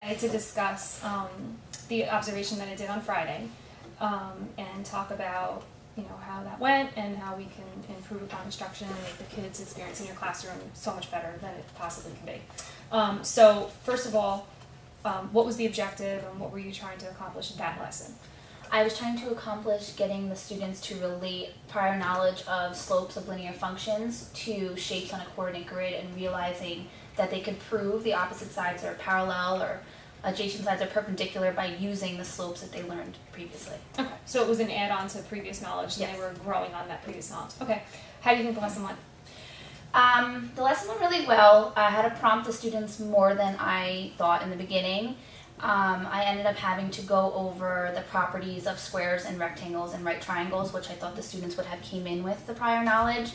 To discuss the observation that I did on Friday and talk about how that went and how we can improve upon instruction and make the kids' experience in your classroom so much better than it possibly can be. So first of all, what was the objective and what were you trying to accomplish in that lesson? I was trying to accomplish getting the students to relate prior knowledge of slopes of linear functions to shapes on a coordinate grid and realizing that they could prove the opposite sides are parallel or adjacent sides are perpendicular by using the slopes that they learned previously. Okay, so it was an add-on to previous knowledge and Yes. they were growing on that previous knowledge. Okay, how do you think the lesson went? The lesson went really well. I had to prompt the students more than I thought in the beginning. I ended up having to go over the properties of squares and rectangles and right triangles, which I thought the students would have came in with the prior knowledge.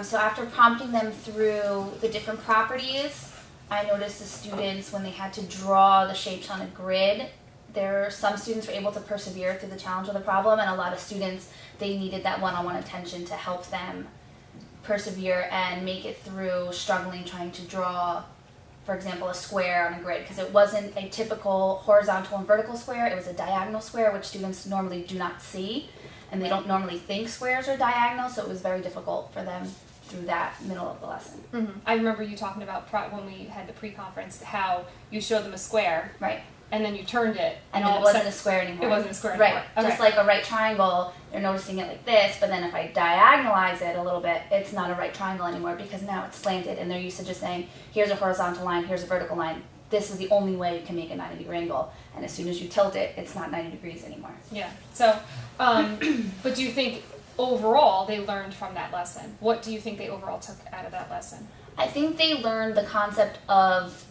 So after prompting them through the different properties, I noticed the students, when they had to draw the shapes on a grid, some students were able to persevere through the challenge of the problem, and a lot of students, they needed that one-on-one attention to help them persevere and make it through struggling trying to draw, for example, a square on a grid, because it wasn't a typical horizontal and vertical square, it was a diagonal square, which students normally do not see, and they don't normally think squares are diagonal, so it was very difficult for them through that middle of the lesson. I remember you talking about when we had the pre-conference how you showed them a square, Right. and then you turned it, And all it of wasn't sudden a square anymore. it wasn't a square Right. anymore. Okay. Just like a right triangle, they're noticing it like this, but then if I diagonalize it a little bit, it's not a right triangle anymore because now it's slanted and they're used to just saying, here's a horizontal line, here's a vertical line. This is the only way you can make a 90-degree angle. And as soon as you tilt it, it's not 90 degrees anymore. Yeah. So, but do you think overall they learned from that lesson? What do you think they overall took out of that lesson? I think they learned the concept of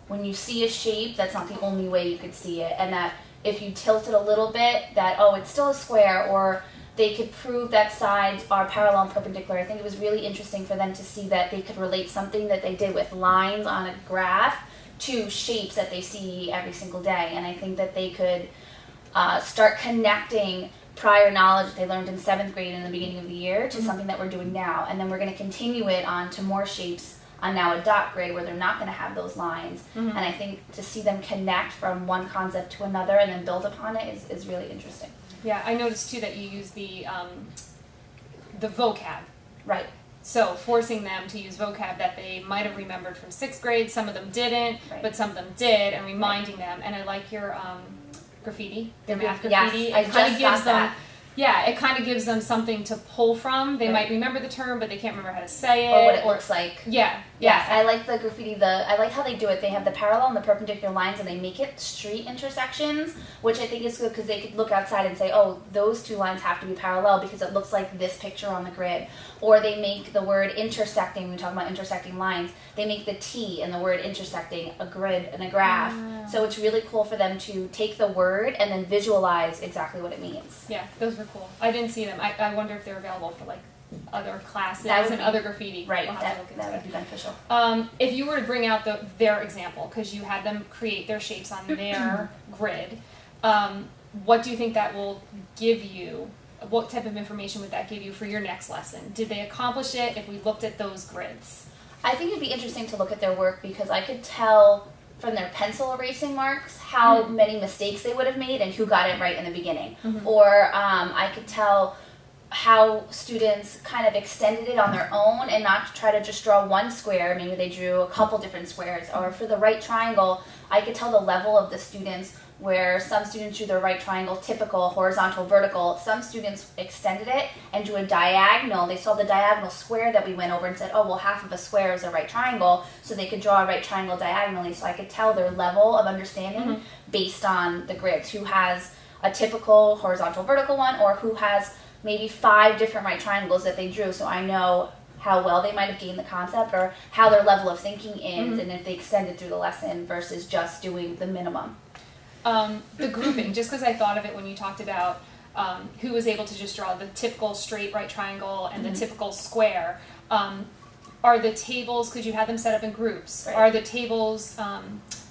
when you see a shape, that's not the only way you could see it, and that if you tilt it a little bit, that, oh, it's still a square, or they could prove that sides are parallel and perpendicular. I think it was really interesting for them to see that they could relate something that they did with lines on a graph to shapes that they see every single day, and I think that they could start connecting prior knowledge that they learned in 7th grade in the beginning of the year to something that we're doing now, and then we're going to continue it on to more shapes on now a dot grid where they're not going to have those lines. And I think to see them connect from one concept to another and then build upon it is really interesting. Yeah, I noticed too that you use the vocab. Right. So forcing them to use vocab that they might have remembered from 6th grade, some of them didn't, Right. but some of them did, and reminding them. And I like your graffiti, your math Yes, graffiti. I It kind just of gives got them, that. yeah, it kind of gives them something to pull from. They Right. might remember the term, but they can't remember how to say it. Or what it looks like. Yeah. Yes, I like the graffiti. I like how they do it. They have the parallel and the perpendicular lines, and they make it street intersections, which I think is good because they could look outside and say, "Oh, those two lines have to be parallel because it looks like this picture on the grid." Or they make the word intersecting. When we talk about intersecting lines, they make the T and the word intersecting a grid and a graph. So it's really cool for them to take the word and then visualize exactly what it means. Yeah, those were cool. I didn't see them. I wonder if they're available for like other classes That would and be- other graffiti. Right. We'll have to look into That it. would be beneficial. If you were to bring out their example, because you had them create their shapes on their grid, what do you think that will give you? What type of information would that give you for your next lesson? Did they accomplish it if we looked at those grids? I think it'd be interesting to look at their work because I could tell from their pencil erasing marks how many mistakes they would have made and who got it right in the beginning. Or I could tell how students kind of extended it on their own and not try to just draw one square. Maybe they drew a couple different squares. Or for the right triangle, I could tell the level of the students where some students drew their right triangle typical, horizontal, vertical. Some students extended it and drew a diagonal. They saw the diagonal square that we went over and said, oh, well, half of a square is a right triangle, so they could draw a right triangle diagonally. So I could tell their level of understanding based on the grids, who has a typical horizontal, vertical one, or who has maybe 5 different right triangles that they drew, so I know how well they might have gained the concept or how their level of thinking is and if they extended through the lesson versus just doing the minimum. The grouping, just because I thought of it when you talked about who was able to just draw the typical straight right triangle and the typical square. Are the tables, could you have them set up in groups? Right. Are the tables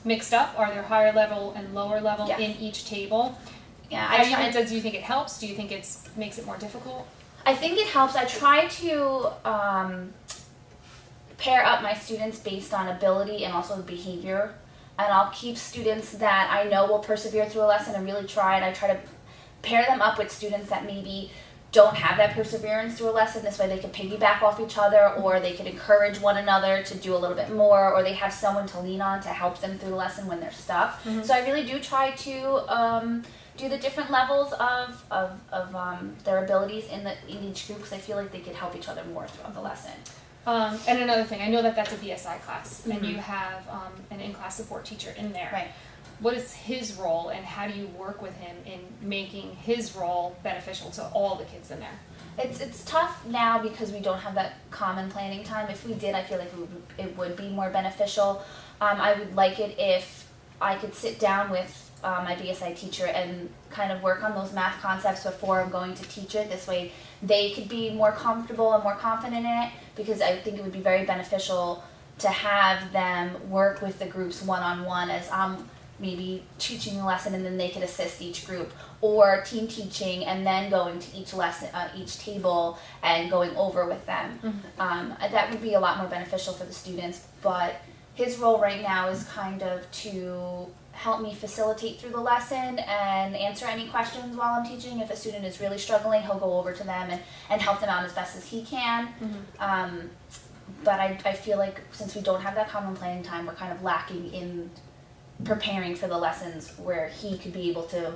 mixed up? Are there higher level and lower level Yes. in each table? Yeah, Do you think it helps? Do you think it makes it more difficult? I think it helps. I try to pair up my students based on ability and also behavior. and I'll keep students that I know will persevere through a lesson and really try, and I try to pair them up with students that maybe don't have that perseverance through a lesson. This way they can piggyback off each other, or they can encourage one another to do a little bit more, or they have someone to lean on to help them through the lesson when they're stuck. So I really do try to do the different levels of their abilities in each group, because I feel like they could help each other more throughout the lesson. And another thing, I know that that's a BSI class, and you have an in-class support teacher in there. Right. What is his role, and how do you work with him in making his role beneficial to all the kids in there? It's tough now because we don't have that common planning time. If we did, I feel like it would be more beneficial. I would like it if I could sit down with my BSI teacher and kind of work on those math concepts before I'm going to teach it. This way they could be more comfortable and more confident in it, because I think it would be very beneficial to have them work with the groups one-on-one as I'm maybe teaching a lesson, and then they could assist each group, or team teaching and then going to each lesson, each table and going over with them. That would be a lot more beneficial for the students, but his role right now is kind of to help me facilitate through the lesson and answer any questions while I'm teaching. If a student is really struggling, he'll go over to them and help them out as best as he can. But I feel like since we don't have that common planning time, we're kind of lacking in preparing for the lessons where he could be able to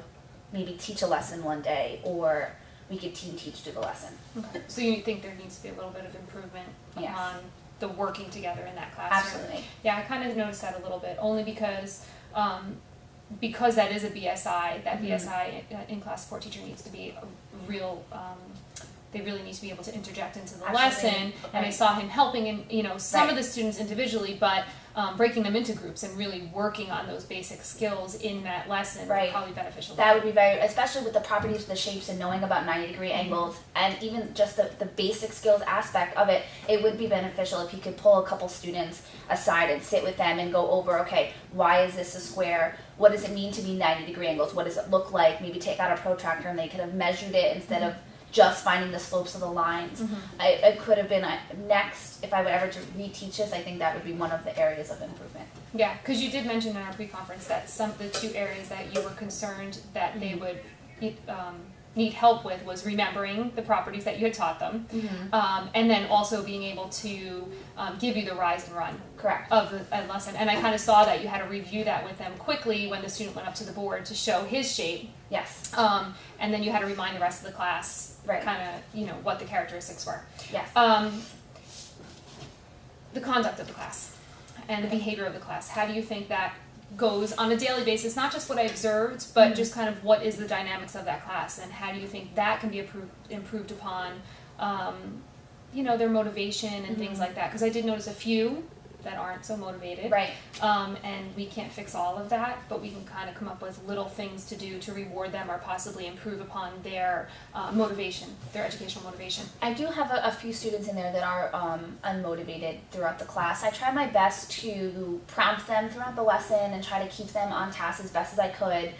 maybe teach a lesson one day, or we could team teach through the lesson. Okay. So you think there needs to be a little bit of improvement Yes. on the working together in that classroom? Absolutely. Yeah, I kind of noticed that a little bit, only because that is a BSI, that BSI in-class support teacher needs to be a real, they really need to be able to interject into the lesson, and I saw him helping in, some of the students individually, but breaking them into groups and really working on those basic skills in that lesson would probably be beneficial. That would be very, especially with the properties of the shapes and knowing about 90-degree angles, and even just the basic skills aspect of it, it would be beneficial if he could pull a couple students aside and sit with them and go over, okay, why is this a square? What does it mean to be 90-degree angles? What does it look like? Maybe take out a protractor and they could have measured it instead of just finding the slopes of the lines. It could have been next, if I were ever to reteach this, I think that would be one of the areas of improvement. Yeah, because you did mention in our pre-conference that some of the two areas that you were concerned that they would need help with was remembering the properties that you had taught them, and then also being able to give you the rise and run of a lesson. And I kind of saw that you had to review that with them quickly when the student went up to the board to show his shape. Yes. And then you had to remind the rest of the class kind of, what the characteristics were. Yes. The conduct of the class and the behavior of the class. How do you think that goes on a daily basis? Not just what I observed, but just kind of what is the dynamics of that class, and how do you think that can be improved upon, their motivation and things like that? Because I did notice a few that aren't so motivated. Right. And we can't fix all of that, but we can kind of come up with little things to do to reward them or possibly improve upon their motivation, their educational motivation. I do have a few students in there that are unmotivated throughout the class. I try my best to prompt them throughout the lesson and try to keep them on task as best as I could.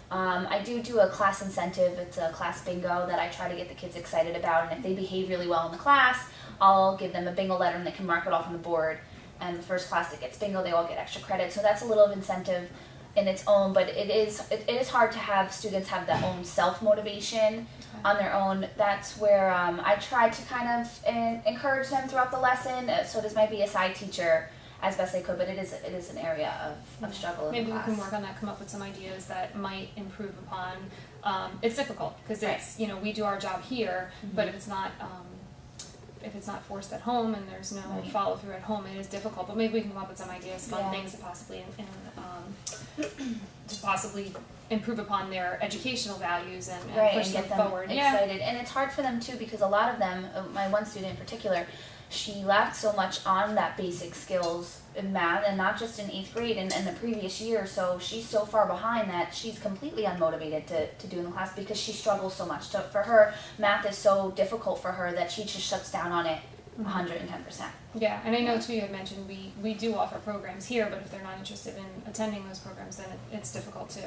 I do a class incentive. It's a class bingo that I try to get the kids excited about, and if they behave really well in the class, I'll give them a bingo letter and they can mark it off on the board. And the first class that gets bingo, they all get extra credit. So that's a little incentive in its own, but it is hard to have students have their own self-motivation on their own. That's where I try to kind of encourage them throughout the lesson. So does my BSI teacher as best they could, but it is an area of struggle in the class. Maybe we can work on that, come up with some ideas that might improve upon. It's difficult because it's, we do our job here, but if it's not forced at home and there's no follow through at home, it is difficult. But maybe we can come up with some ideas, fun things to possibly to possibly improve upon their educational values and push and them get them forward. Excited. And it's hard for them too, because a lot of them, my one student in particular, she lacked so much on that basic skills in math, and not just in 8th grade and the previous year. So she's so far behind that she's completely unmotivated to do in the class because she struggles so much. So for her, math is so difficult for her that she just shuts down on it 110%. Yeah, and I know too, you had mentioned we do offer programs here, but if they're not interested in attending those programs, then it's difficult too.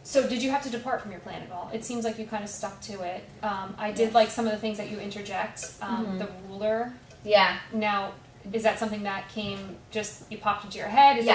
So did you have to depart from your plan at all? It seems like you kind of stuck to it. I did like some of the things that you interject, the ruler. Yeah. Now, is that something that came just, you popped into your head? Is Yeah.